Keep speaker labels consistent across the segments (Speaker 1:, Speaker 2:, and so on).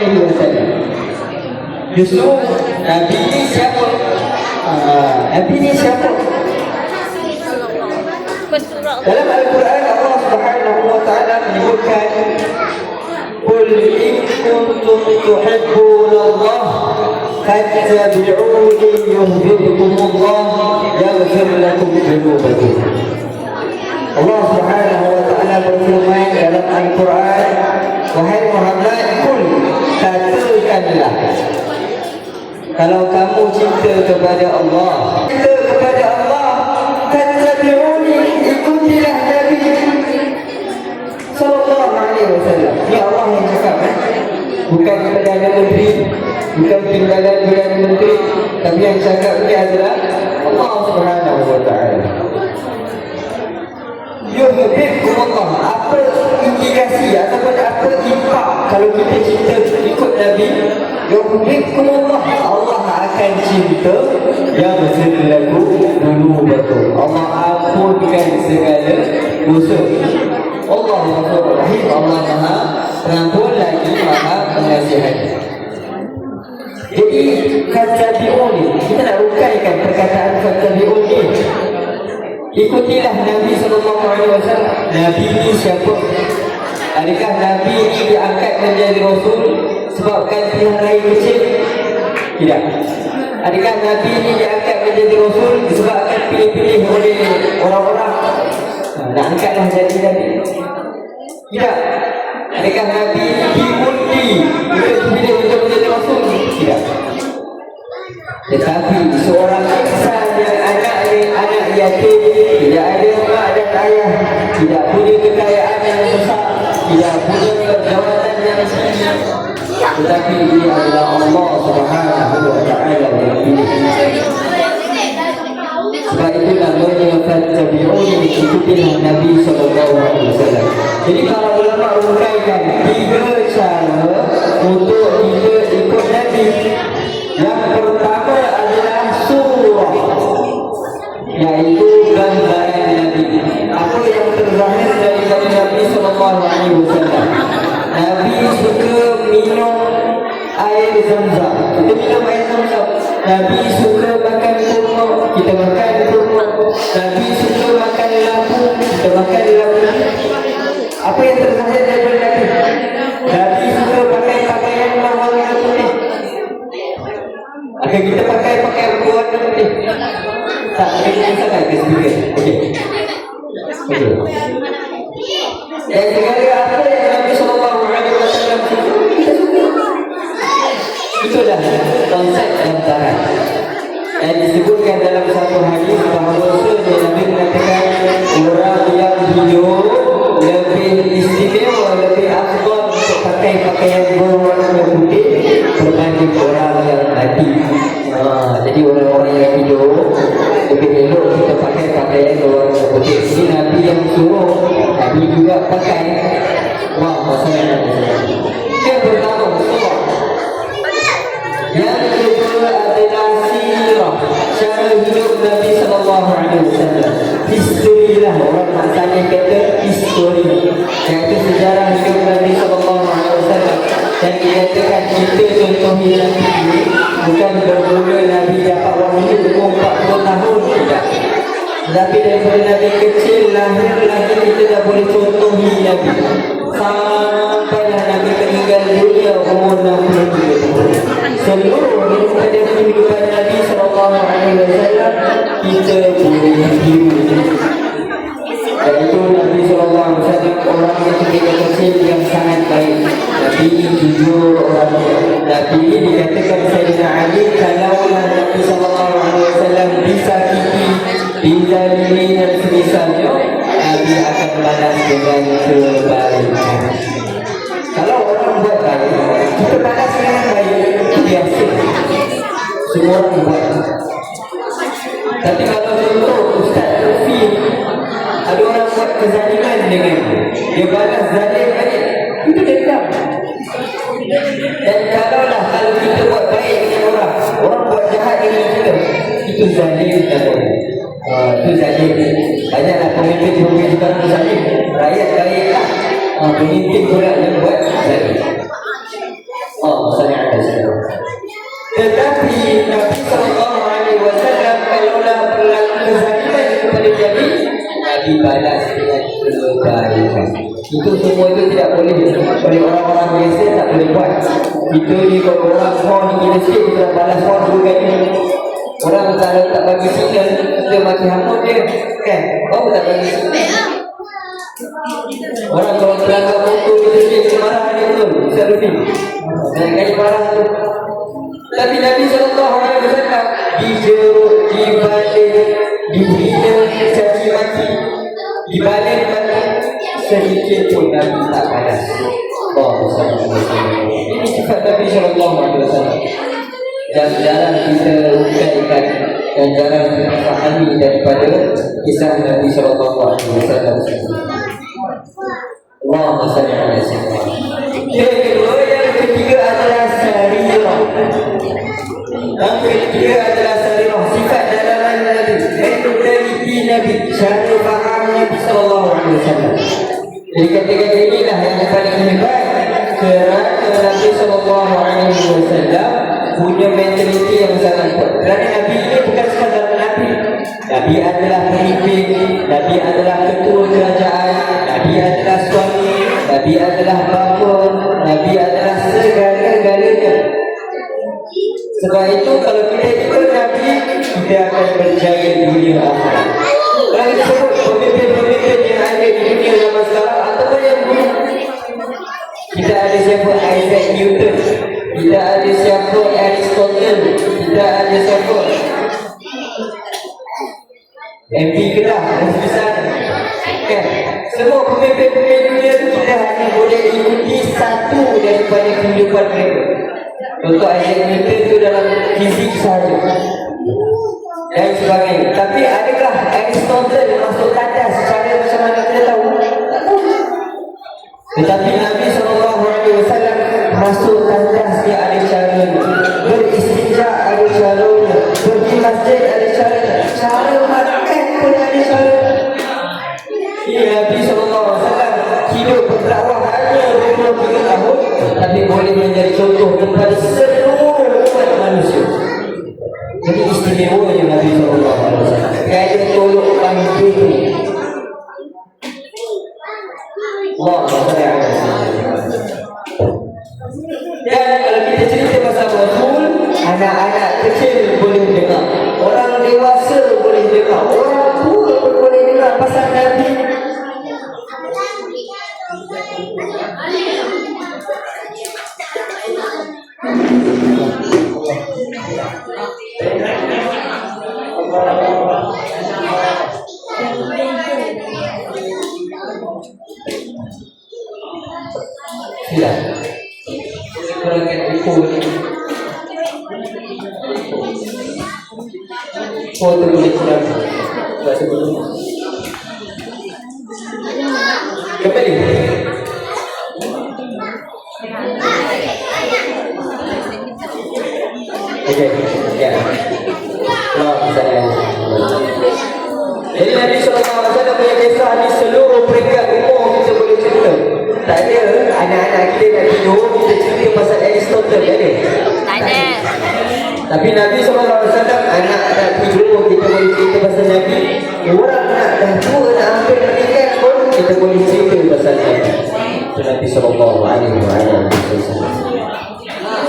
Speaker 1: alaihi wasallam. Justru Nabi ni siapa? Nabi ni siapa? Dalam Al-Quran Allah Subhanahu wa taala menyebutkan qul in kuntum tuhibbunallah fattabi'uni yuhibbukumullah yaghfir lakum dhunubakum. Allah Subhanahu wa taala berfirman dalam Al-Quran, wahai Muhammad, qul, katakanlah, kalau kamu cinta kepada Allah, cinta kepada Allah, fattabi'uni, ikutilah Nabi sallallahu alaihi wasallam. Ini Allah yang cakap, bukan Perdana Menteri, bukan Timbalan Perdana Menteri, tapi yang cakap ini adalah Allah Subhanahu wa taala. Yuhibbukumullah, apa indikasi ataupun apa impak kalau kita cinta ikut Nabi? Yuhibbukumullah, Allah akan cinta yang berlaku dulu betul. Allah ampunkan segala dosa. Allah Ghafurur Rahim, Allah Maha Pengampun lagi Maha Pengasihani. Jadi fattabi'uni, kita nak rukaikan perkataan fattabi'uni. Ikutilah Nabi SAW. Nabi ini siapa? Adakah Nabi ini diangkat menjadi Rasul sebabkan pilihan raya kecil? Tidak. Adakah Nabi ini diangkat menjadi Rasul disebabkan pilih-pilih oleh orang-orang? Nak angkatlah jadi Nabi? Tidak. Adakah Nabi ini diundi untuk dipilih untuk menjadi Rasul? Tidak. Tetapi seorang insan yang anak yatim, tidak ada mak dan ayah, tidak punya kekayaan yang besar, tidak punya jawatan yang tinggi, tetapi dia adalah Allah Subhanahu wa taala yang pilih. Sebab itu namanya fattabi'uni, ikutilah Nabi sallallahu alaihi wasallam. Jadi para ulama uraikan 3 cara untuk kita ikut Nabi. Yang pertama adalah surah, iaitu gambaran Nabi. Apa yang terzahir daripada Nabi sallallahu alaihi wasallam? Nabi suka minum air Zam-Zam. Kita minum air Zam-Zam. Nabi suka makan kurma, kita makan kurma. Nabi suka makan lampu, kita makan lampu. Apa yang terzahir daripada Nabi? Nabi suka pakai pakaian berwarna putih. Agar kita pakai pakaian berwarna putih. Tak, kita sangat ke speaker. Okey. Dan segala apa yang Nabi sallallahu alaihi wasallam itulah konsep lantaran. Dan disebutkan dalam satu hadis bahawa Nabi mengatakan orang yang hidup lebih istimewa, lebih afdal untuk pakai pakaian berwarna putih berbanding orang yang mati. Jadi orang-orang yang hidup lebih elok kita pakai pakaian berwarna putih. Ini Nabi yang suruh, Nabi juga pakai. Maksudnya yang pertama surah. Yang kedua adalah sirah, cara hidup Nabi sallallahu alaihi wasallam. History lah, orang asalnya kata history, iaitu sejarah hidup Nabi sallallahu alaihi wasallam. Dan dikatakan kita contohi Nabi ini bukan bermula Nabi dapat wahyu umur 40 tahun, tidak. Tetapi daripada Nabi kecil lahir lagi kita dah boleh contohi Nabi sampailah Nabi meninggal dunia umur 63 tahun. Seluruh daripada kehidupan Nabi sallallahu alaihi wasallam kita boleh tiru. Iaitu Nabi sallallahu alaihi wasallam orang yang ketika kecil yang sangat baik. Nabi jujur orangnya. Nabi dikatakan Sayyidina Ali, kalaulah Nabi sallallahu alaihi wasallam disakiti, dizalimi dan semisalnya, Nabi akan balas dengan kebaikan. Kalau orang buat baik, kita balas dengan baik, itu biasa. Semua orang buat. Tapi kalau contoh Ustaz Lufi, ada orang buat kezaliman dengan dia balas zalim balik, kita dendam. Dan kalau kita buat baik dengan orang, orang buat jahat dengan kita, itu zalim namanya. Itu zalim. Banyaklah pemimpin-pemimpin sekarang zalim. Rakyat baiklah, pemimpin pula yang buat zalim. Oh, misalnya ada sekarang. Tetapi Nabi Sallallahu Alaihi Wasallam kalaulah berlaku kezaliman kepada Nabi, Nabi balas dengan kebaikan. Itu semua itu tidak boleh oleh orang-orang biasa, tak boleh buat. Itu ni kalau orang phone kita sikit, kita balas phone juga ni. Orang kalau tak bagi signal, kita mati hamut dia, kan? Oh, tak bagi signal. Orang kalau terangkan motor kita sikit, kita marah dia betul. Selalu ni dan kali marah tu. Tapi Nabi Sallallahu Alaihi Wasallam dijeruk, dibalik, dihina, caci maki, dibalik sedikit pun Nabi tak balas. Ini sifat Nabi Sallallahu Alaihi Wasallam. Dan jarang kita uraikan dan jarang kita fahami daripada kisah Nabi Sallallahu Alaihi Wasallam. Allahumma salli ala sayyidina. Yang kedua, yang ketiga adalah sarirah. Yang ketiga adalah sarirah, sifat dalaman Nabi, mentaliti Nabi, cara faham Nabi Sallallahu Alaihi Wasallam. Jadi kata-kata inilah yang paling hebat, kerana Nabi Sallallahu Alaihi Wasallam punya mentaliti yang sangat kuat. Kerana Nabi ini bukan sekadar Nabi. Nabi adalah pemimpin, Nabi adalah ketua kerajaan, Nabi adalah suami, Nabi adalah bapa, Nabi adalah segala-galanya. Sebab itu kalau kita ikut Nabi, kita akan berjaya di dunia akhirat. Kalau kita sebut pemimpin-pemimpin yang ada di dunia zaman sekarang ataupun yang dulu, kita ada siapa? Isaac Newton, kita ada siapa? Aristotle, kita ada siapa? MV Kedah dan sebagainya. Kan? Semua pemimpin-pemimpin dunia itu kita hanya boleh ikuti satu daripada kehidupan mereka. Contoh Isaac Newton itu dalam fizik sahaja dan sebagainya. Tapi adakah Aristotle masuk tandas secara macam mana kita tahu? Tak tahu. Tetapi Nabi SAW masuk tandas dia ada caranya, beristinja ada caranya, pergi masjid ada caranya, cara makan pun ada caranya. Nabi SAW hidup berdakwah hanya 23 tahun, tapi boleh menjadi contoh kepada seluruh umat manusia. Jadi istimewanya Nabi SAW. Kaya tolong bantu. Allah dan kalau kita cerita pasal Rasul, anak-anak kecil boleh dengar, orang dewasa boleh dengar, orang tua pun boleh dengar pasal Nabi. Silakan. Kurangkan buku ni. Foto boleh kurang. Buat sebelum. Kembali. Okey, ya. Kalau saya. Jadi Nabi SAW punya kisah ni seluruh peringkat umur kita boleh cerita. Tak ada anak-anak kita nak tidur, kita cerita pasal Aristotle, tak ada. Tak ada. Tapi Nabi SAW anak nak tidur, kita boleh cerita pasal Nabi. Orang nak dah tua, nak hampir meninggal pun, kita boleh cerita pasal Nabi. Itu Nabi SAW.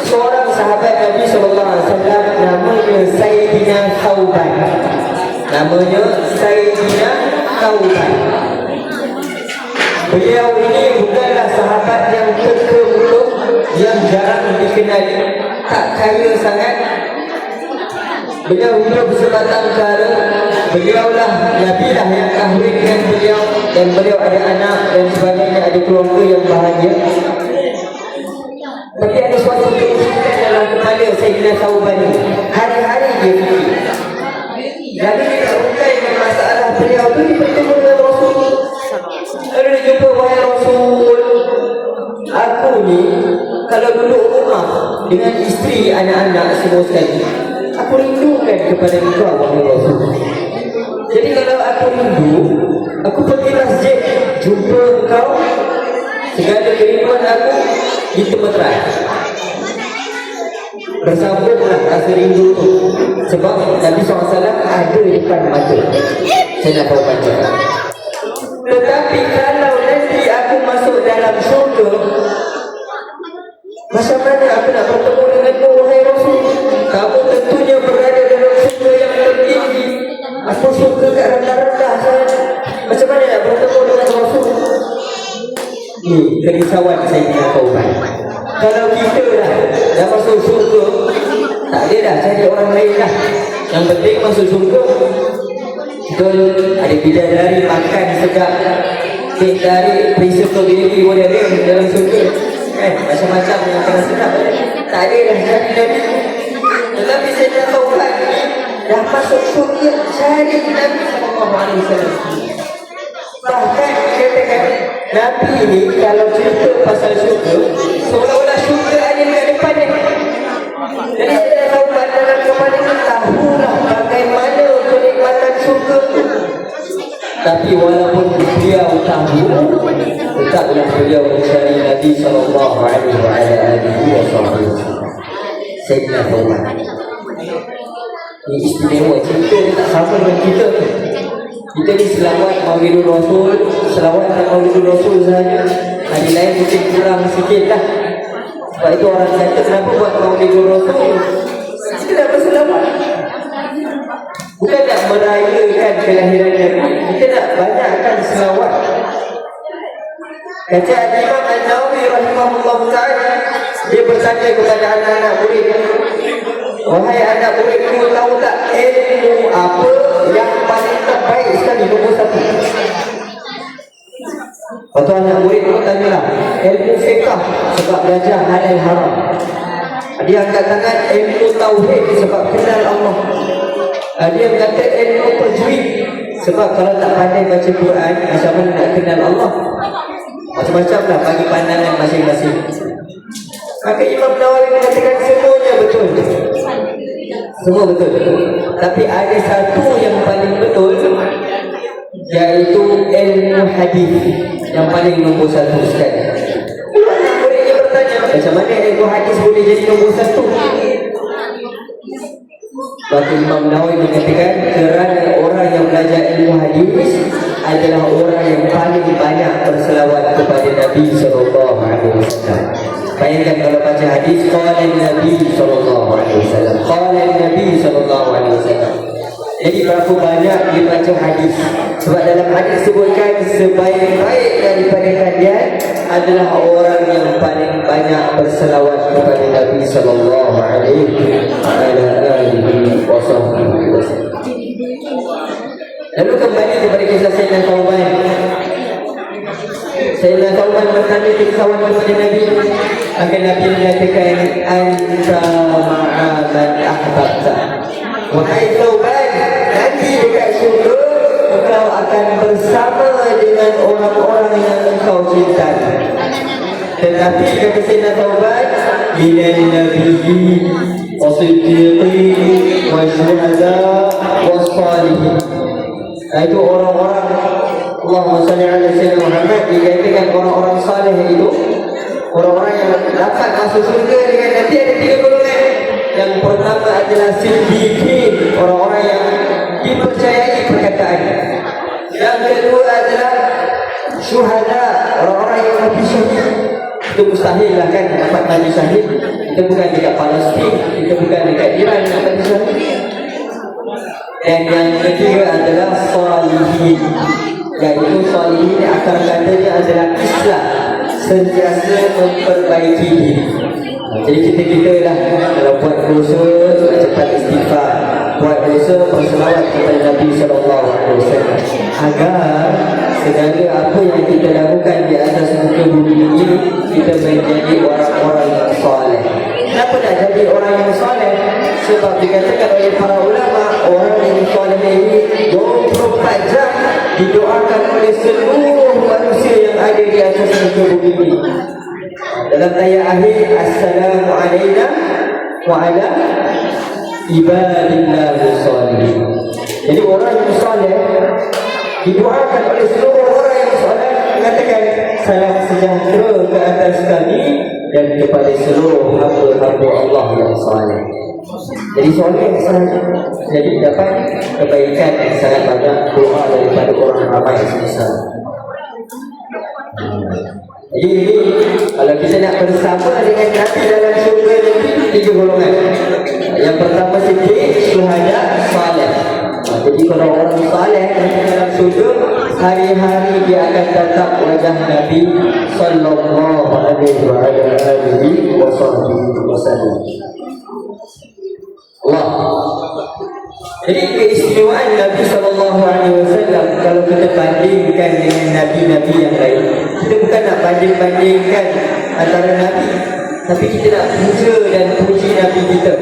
Speaker 1: Seorang sahabat Nabi SAW namanya Sayyidina Thawban. Namanya Sayyidina Thawban. Beliau ini bukanlah sahabat yang terkemuka, yang jarang dikenali, tak kaya sangat. Beliau hidup sebatang kara. Beliaulah Nabi lah yang kahwin dengan beliau, dan beliau ada anak dan sebagainya, ada keluarga yang bahagia. Tapi ada suatu kemusyrikan dalam kepala Sayyidina Thawban ini. Hari-hari dia fikir. Jadi dia tak bukan dengan masalah beliau tu, dia bertemu dengan Rasul. Lalu dia jumpa, wahai Rasul, aku ni kalau duduk rumah dengan isteri, anak-anak semua sekali, aku rindukan kepada engkau, wahai Rasul. Jadi kalau aku rindu, aku pergi masjid, jumpa engkau, segala kerinduan aku ditemeterai. bersambunglah rasa rindu tu. Sebab Nabi SAW ada di depan mata. Saya nak tahu baca. Tetapi kalau nanti aku masuk dalam syurga, macam mana aku nak bertemu denganmu, wahai Rasul? Kamu tentunya berada dalam syurga yang tertinggi. Aku syurga kat rendah-rendah saja. Macam mana nak bertemu dengan Rasul? Ni kerisauan saya nak tahu. Kalau kita dah masuk syurga, tak ada dah cari orang lain dah. Yang penting masuk syurga. Betul, ada bidadari makan sedap, kek dari principal baby pun ada dalam syurga. Macam-macam yang kena sedap. Tak ada dah cari Nabi. Tetapi saya dah tahu lagi, dah masuk syurga cari Nabi SAW. Bahkan dikatakan Nabi ni kalau cerita pasal syurga, seolah-olah syurga ada dekat depan ni. Jadi saya dah tahu pandangan kepada kita, tahulah bagaimana kenikmatan syurga tu. Tapi walaupun beliau tahu, tetaplah beliau mencari Nabi SAW. Saya dah tahu. Ini istimewa, cerita ni tak sama dengan kita. Kita ni selawat Maulidur Rasul, selawat Maulidur Rasul sahaja. Hari lain mungkin kurang sikit lah. Sebab itu orang kata kenapa buat Maulidur Rasul? Kita nak berselawat. Bukan nak merayakan kelahiran Nabi, kita nak banyakkan selawat. Kata Imam An-Nawawi rahimahullah ta'ala, dia bertanya kepada anak-anak murid, wahai anak muridku, tahu tak ilmu apa yang paling terbaik sekali, nombor satu? Lepas tu anak murid tu tanyalah, ilmu fiqah sebab belajar halal haram. Dia angkat tangan, ilmu tauhid sebab kenal Allah. Dia kata ilmu tajwid sebab kalau tak pandai baca Quran, macam mana nak kenal Allah? Macam-macam lah bagi pandangan masing-masing. Maka Imam Nawawi mengatakan semuanya betul. Semua betul. Tapi ada satu yang paling betul, iaitu ilmu hadis yang paling nombor satu sekali. Murid-muridnya bertanya, macam mana ilmu hadis boleh jadi nombor satu? Maka Imam Nawawi mengatakan kerana orang yang belajar ilmu hadis adalah orang yang paling banyak berselawat kepada Nabi SAW. Bayangkan kalau baca hadis, qala Nabi SAW, qala Nabi SAW. Jadi berapa banyak dibaca hadis? Sebab dalam hadis sebutkan sebaik-baik daripada kalian adalah orang yang paling banyak berselawat kepada Nabi SAW. Lalu kembali kepada kisah Sayyidina Thawban. Sayyidina Thawban bertanya kawan kepada Nabi, akan Nabi mengatakan anta ma'aman ahbabta. Wahai Thawban, nanti dekat syurga engkau akan bersama dengan orang-orang yang engkau cintai. Tetapi kata Sayyidina Thawban, minal nabiyyin wasiddiqin wasyuhada wassalihin. Itu orang-orang, Allahumma salli ala Sayyidina Muhammad, dikatakan orang-orang salih itu, orang-orang yang dapat masuk surga dengan nanti ada 3 golongan. Yang pertama adalah siddiqin, orang-orang yang dipercayai perkataan. Yang kedua adalah syuhada, orang-orang yang mati syahid. Itu mustahil lah kan dapat mati syahid. Kita bukan dekat Palestin, kita bukan dekat Iran nak mati syahid. Dan yang ketiga adalah salihin, iaitu salihin akar katanya adalah Islam, sentiasa memperbaiki diri. Jadi kita lah kalau buat dosa cepat istighfar, buat dosa berselawat kepada Nabi SAW, agar segala apa yang kita lakukan di atas muka bumi ini kita menjadi orang-orang yang soleh. Kenapa nak jadi orang yang soleh? Sebab dikatakan oleh para ulama, orang yang soleh ini 24 jam didoakan oleh seluruh manusia yang ada di atas muka bumi ini. Dalam ayat akhir, assalamu alayna wa ala ibadillah salihin. Jadi orang yang soleh didoakan oleh seluruh orang yang soleh, mengatakan salam sejahtera ke atas kami dan kepada seluruh hamba-hamba Allah yang soleh. Jadi soleh sahaja, jadi dapat kebaikan yang sangat banyak, doa daripada orang ramai sebesar. Jadi ini kalau kita nak bersama dengan Nabi dalam syurga nanti 3 golongan. Yang pertama siddiq, syuhada, salih. Jadi kalau orang salih nanti dalam syurga, hari-hari dia akan tatap wajah Nabi sallallahu alaihi wasallam. Allah. Jadi keistimewaan Nabi sallallahu alaihi wasallam kalau kita bandingkan dengan nabi-nabi yang lain, kita bukan nak banding-bandingkan antara nabi, tapi kita nak puja dan puji nabi kita.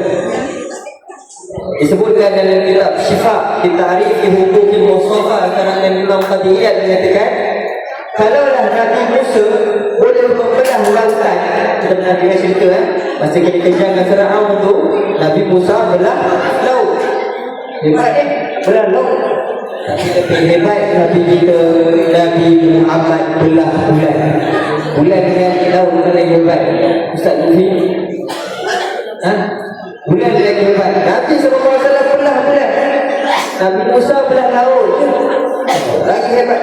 Speaker 1: Disebutkan dalam kitab Syifa fi Ta'rifi Huquqil Mustafa karangan Imam Qadiyat mengatakan, kalaulah Nabi Musa boleh membelah lautan, kita pernah dengar cerita masa kita kejar dengan Firaun tu, Nabi Musa belah laut. Hebat belah laut. Tapi lebih hebat Nabi kita, Nabi Muhammad belah bulan. Bulan dengan laut mana lagi hebat? Ustaz Lufi? Bulan lagi hebat. Nabi SAW belah bulan. Nabi Musa belah laut. Lagi hebat.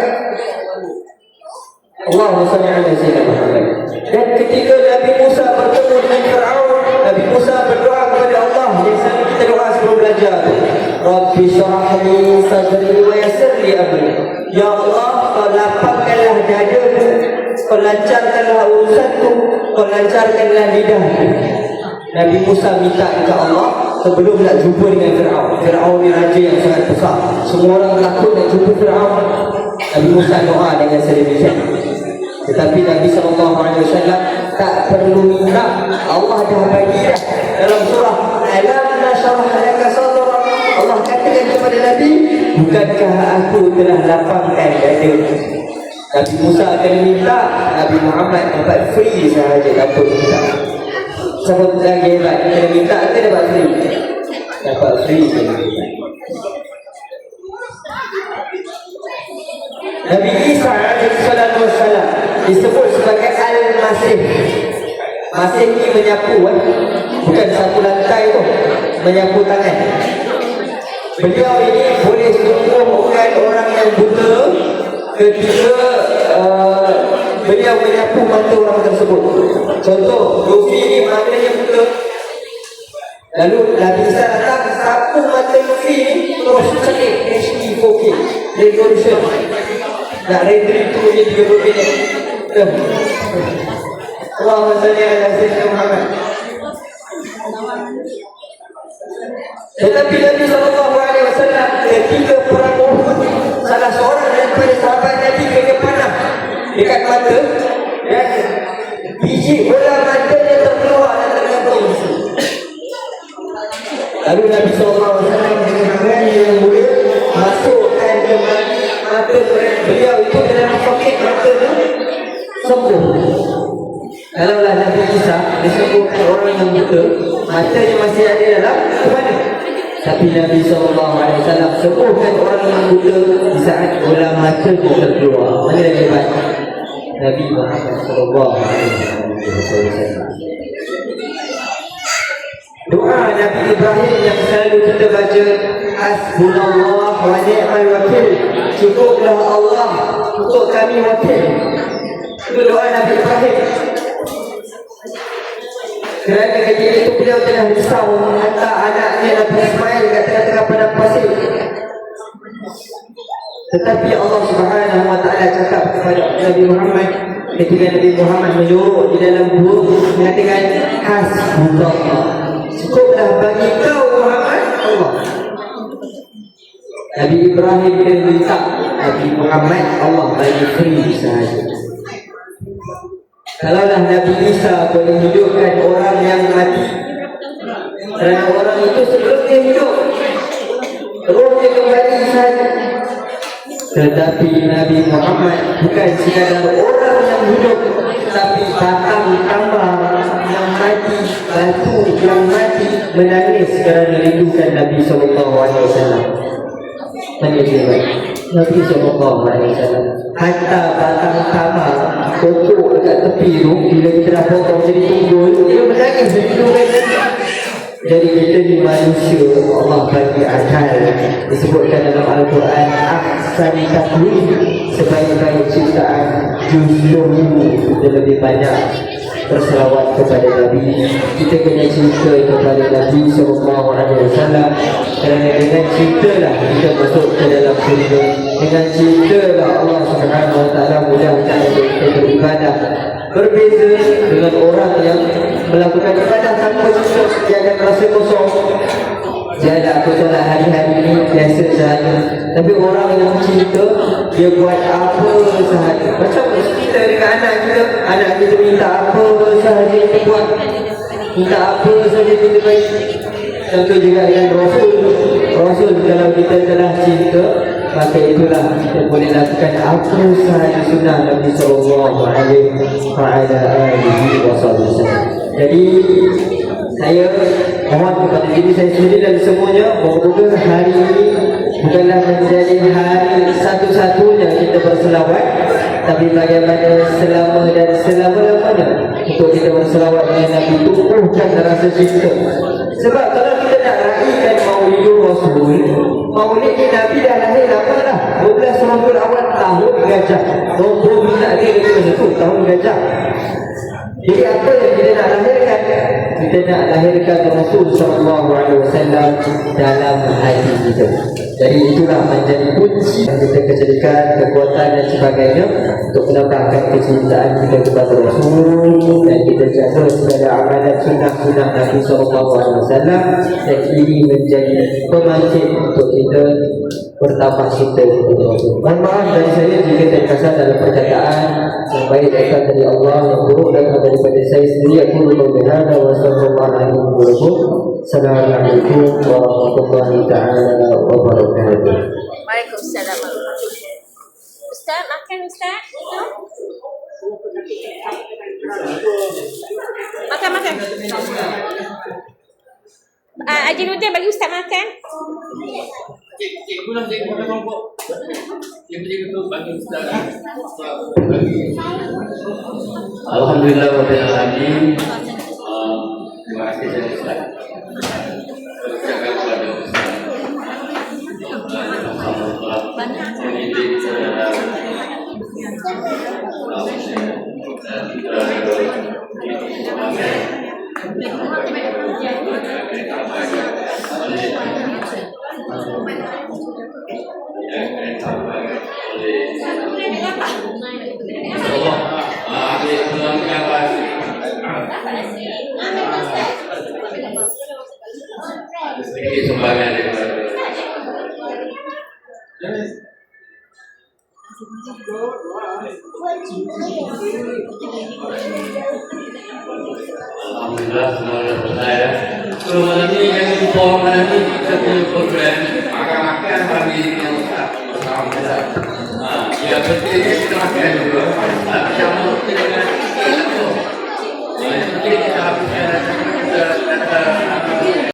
Speaker 1: Allahumma salli ala sayyidina Muhammad. Dan ketika Nabi Musa bertemu dengan Firaun, Nabi Musa berdoa kepada Allah. Yang selalu kita doa sebelum belajar tu, Rabbi syrah li sadri wa yassir li amri. Ya Allah, kau lapangkanlah dadaku, kau lancarkanlah urusanku, kau lancarkanlah lidahku. Nabi Musa minta kepada Allah sebelum nak jumpa dengan Firaun. Firaun ni raja yang sangat besar, semua orang takut nak jumpa Firaun. Nabi Musa doa dengan sedemikian. Tetapi Nabi SAW tak perlu minta, Allah dah bagi dah. Dalam surah Alam nashrah laka sadrak, Allah katakan kepada Nabi, bukankah aku telah lapangkan dadamu. Nabi Musa akan minta, Nabi Muhammad dapat free sahaja, tak perlu minta. Siapa lagi hebat, kena minta ke dapat free? Dapat free kena minta. Nabi Isa alaihissalam disebut sebagai Al-Masih. Masih ni menyapu, bukan sapu lantai tu, menyapu tangan. Beliau ini boleh sembuhkan orang yang buta ketika beliau menyapu mata orang tersebut. Contoh, Lufi ni matanya buta, lalu Nabi Isa datang sapu mata Lufi ni, terus celik HD 4K resolution. Nak rendering tu je 30 minit. Allahumma salli ala sayyidina Muhammad. Tetapi Nabi SAW ketika perang Uhud, salah seorang daripada sahabat Nabi kena panah dekat mata, dan biji bola matanya terkeluar dan tergantung. Lalu Nabi SAW dengan tangan yang mulia masukkan ke mata beliau itu dalam poket mata tu, sembuh. Kalaulah Nabi Isa disebutkan orang yang buta, matanya masih ada dalam mana? Tapi Nabi SAW sembuhkan orang yang buta di saat bola mata terkeluar. Mana yang hebat? Nabi Muhammad SAW. Doa Nabi Ibrahim yang selalu kita baca, Hasbunallah wa ni'mal wakil, cukuplah Allah untuk kami wakil. Itu doa Nabi Ibrahim. Kerana ketika itu beliau telah risau menghantar anaknya Nabi Ismail kat tengah-tengah padang pasir. Tetapi Allah Subhanahu wa ta'ala cakap kepada Nabi Muhammad, ketika Nabi Muhammad menyuruh di dalam gua mengatakan, Hasbunallah, cukuplah bagi kau Muhammad Allah. Nabi Ibrahim dia minta, Nabi Muhammad Allah bagi free sahaja. Kalaulah Nabi Isa boleh hidupkan orang yang mati, kerana orang itu sebelum dia hidup, roh dia kembali sahaja. Tetapi Nabi Muhammad bukan sekadar orang yang hidup, tapi batang tambang yang mati, batu yang mati menangis kerana rindukan Nabi SAW. menyebut Nabi SAW hatta batang tamar pokok dekat tepi tu bila kita dah potong jadi tunggul dia menangis begitu kan. Jadi kita ni manusia Allah bagi akal disebutkan dalam Al-Quran ahsan takwim sebaik-baik ciptaan justru kita lebih banyak berselawat kepada Nabi. Kita kena cinta kepada Nabi SAW kerana dengan cintalah kita masuk ke dalam syurga. Dengan cintalah Allah SWT mudahkan kita beribadah. Berbeza dengan orang yang melakukan ibadah tanpa cinta, dia akan rasa kosong. Dia aku solat hari-hari ini biasa sahaja. Tapi orang yang cinta, dia buat apa sahaja. Macam kita dengan anak kita minta apa sahaja kita buat, minta apa sahaja kita bagi. Contoh juga dengan Rasul kalau kita telah cinta, maka itulah kita boleh lakukan apa sahaja sunnah Nabi SAW. Jadi saya mohon kepada diri saya sendiri dan semuanya, moga-moga hari ini bukanlah menjadi hari satu-satunya kita berselawat, tapi bagaimana selama dan selama-lamanya untuk kita berselawat dengan Nabi, tumpuhkan rasa cinta. Sebab kalau kita nak raikan Maulidur Rasul, Maulid ni Nabi dah lahir lama dah, 12 Rabiul Awal tahun gajah. Nombor minat dia itu tahun gajah. Jadi apa yang kita nak lahirkan? Kita nak lahirkan Rasul SAW dalam hati kita. Jadi itulah menjadi kunci yang kita kejadikan, kekuatan dan sebagainya untuk menambahkan kecintaan kita kepada Rasul dan kita jaga segala amalan sunnah-sunnah Nabi SAW, dan ini menjadi pemancing untuk kita bertambah cinta kepada Rasul. Mohon maaf dari saya jika terkesan dalam perkataan yang baik datang dari Allah, yang buruk datang daripada saya sendiri. Aku berdoa wa sallallahu alaihi wasallam. Assalamualaikum warahmatullahi taala wabarakatuh.
Speaker 2: Waalaikumsalam. Ustaz, makan Ustaz? Makan. Haji Nurdin bagi Ustaz makan.
Speaker 3: Cikgu lah cikgu makan kelompok. Cikgu tu bagi Ustaz. Alhamdulillah Rabbil Alamin. Terima kasih saya Ustaz. Ucapkan kepada Ustaz. Alhamdulillah. Mendidik saudara. Sedikit sumbangan daripada alhamdulillah semuanya selesai ya. So malam ini yang lupa malam ini kita punya program makan-makan bagi yang tak bersama kita. Ya pentingnya kita makan juga. Sama dengan itu. Itu kita habiskan kita